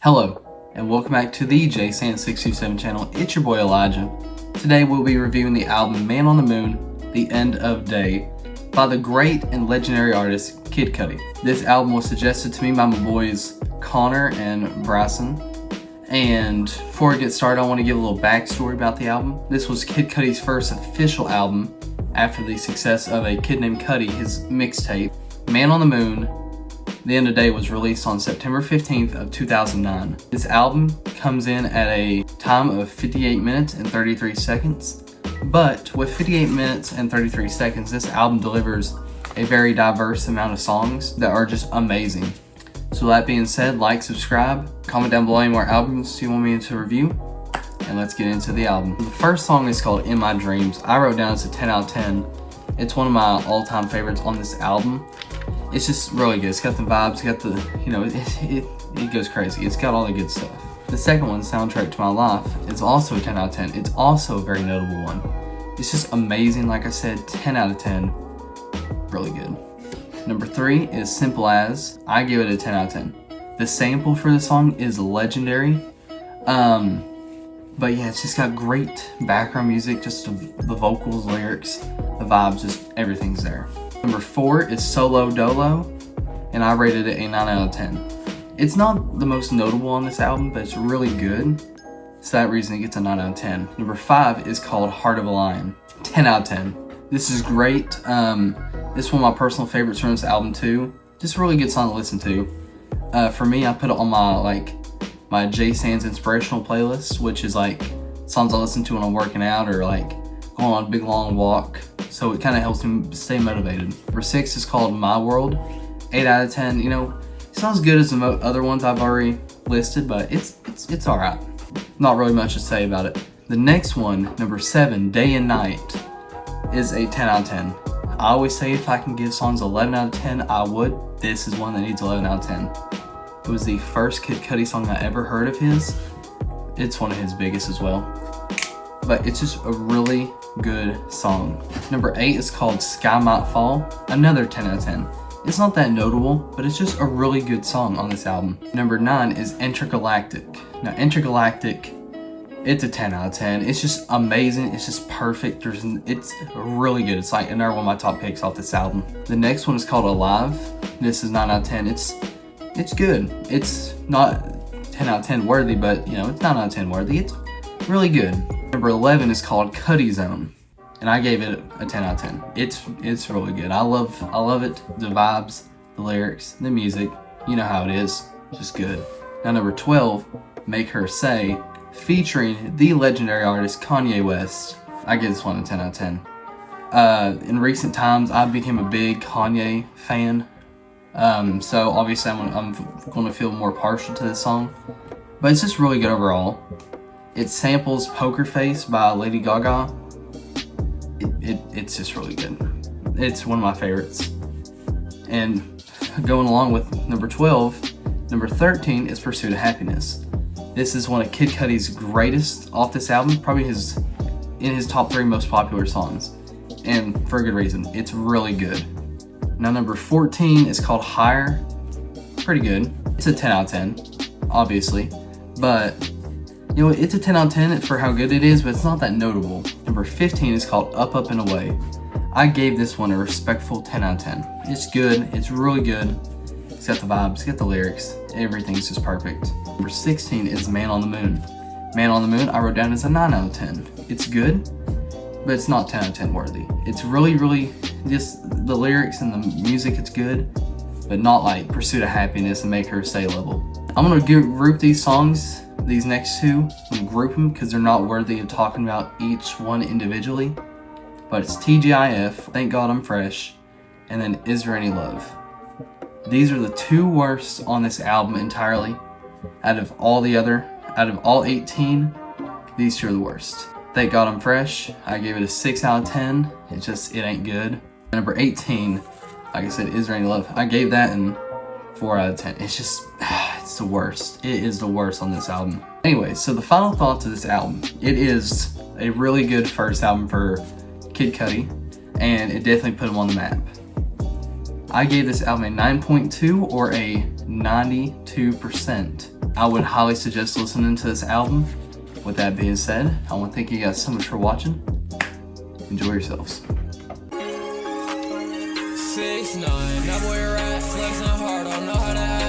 Hello, and welcome back to the JSan627 channel. It's your boy Elijah. Today we'll be reviewing the album Man on the Moon, The End of Day by the great and legendary artist Kid Cudi. This album was suggested to me by my boys Connor and Bryson. And before I get started, I want to give a little backstory about the album. This was Kid Cudi's first official album after the success of A Kid Named Cudi, his mixtape. Man on the Moon, The End of Day was released on September 15th of 2009. This album comes in at a time of 58 minutes and 33 seconds. But with 58 minutes and 33 seconds, this album delivers a very diverse amount of songs that are just amazing. So that being said, like, subscribe, comment down below any more albums you want me to review, and let's get into the album. The first song is called In My Dreams. I wrote down it's a 10 out of 10. It's one of my all-time favorites on this album. It's just really good. It's got the vibes, it's got the, it goes crazy. It's got all the good stuff. The second one, Soundtrack to My Life, is also a 10 out of 10. It's also a very notable one. It's just amazing. Like I said, 10 out of 10. Really good. Number 3 is Simple As. I give it a 10 out of 10. The sample for the song is legendary. But yeah, it's just got great background music, just the vocals, lyrics, the vibes, just everything's there. Number 4 is Solo Dolo, and I rated it a 9 out of 10. It's not the most notable on this album, but it's really good. So that reason it gets a 9 out of 10. Number 5 is called Heart of a Lion. 10 out of 10. This is great. This is one of my personal favorites from this album too. Just a really good song to listen to. For me, I put it on my JSan's inspirational playlist, which is like songs I listen to when I'm working out or like going on a big long walk. So it kind of helps me stay motivated. Number 6 is called My World. 8 out of 10. It's not as good as the other ones I've already listed, but it's all right. Not really much to say about it. The next one, number 7, Day and Night, is a 10 out of 10. I always say if I can give songs 11 out of 10, I would. This is one that needs 11 out of 10. It was the first Kid Cudi song I ever heard of his. It's one of his biggest as well. But it's just a really good song. Number 8 is called Sky Might Fall. Another 10 out of 10. It's not that notable, but it's just a really good song on this album. Number 9 is Intergalactic. Now, Intergalactic, it's a 10 out of 10. It's just amazing. It's just perfect. It's really good. It's like another one of my top picks off this album. The next one is called Alive. This is 9 out of 10. It's good. It's not 10 out of 10 worthy, but it's 9 out of 10 worthy. It's really good. Number 11 is called Cudi Zone, and I gave it a 10 out of 10. It's really good. I love it. The vibes, the lyrics, the music. You know how it is. Just good. Now number 12, Make Her Say, featuring the legendary artist Kanye West. I give this one a 10 out of 10. In recent times, I became a big Kanye fan. So obviously I'm going to feel more partial to this song, but it's just really good overall. It samples Poker Face by Lady Gaga. It's just really good. It's one of my favorites. And going along with number 12, number 13 is Pursuit of Happiness. This is one of Kid Cudi's greatest off this album, probably in his top 3 most popular songs, and for a good reason. It's really good. Now number 14 is called Higher. Pretty good. It's a 10 out of 10, obviously, but it's a 10 out of 10 for how good it is, but it's not that notable. Number 15 is called Up, Up, and Away. I gave this one a respectful 10 out of 10. It's good. It's really good. It's got the vibes. It's got the lyrics. Everything's just perfect. Number 16 is Man on the Moon. Man on the Moon, I wrote down as a 9 out of 10. It's good, but it's not 10 out of 10 worthy. It's really, really just the lyrics and the music, it's good, but not like Pursuit of Happiness and Make Her Say level. I'm going to group these songs, these next two, I'm going to group them because they're not worthy of talking about each one individually. But it's TGIF, Thank God I'm Fresh, and then Is There Any Love. These are the 2 worst on this album entirely. Out of all 18, these 2 are the worst. Thank God I'm Fresh, I gave it a 6 out of 10. It ain't good. Number 18, like I said, Is There Any Love? I gave that a 4 out of 10. It's just, it's the worst. It is the worst on this album. Anyway, so the final thoughts of this album. It is a really good first album for Kid Cudi, and it definitely put him on the map. I gave this album a 9.2 or a 92%. I would highly suggest listening to this album. With that being said, I want to thank you guys so much for watching. Enjoy yourselves. 6'9", that boy rap, flexing hard, don't know how to act.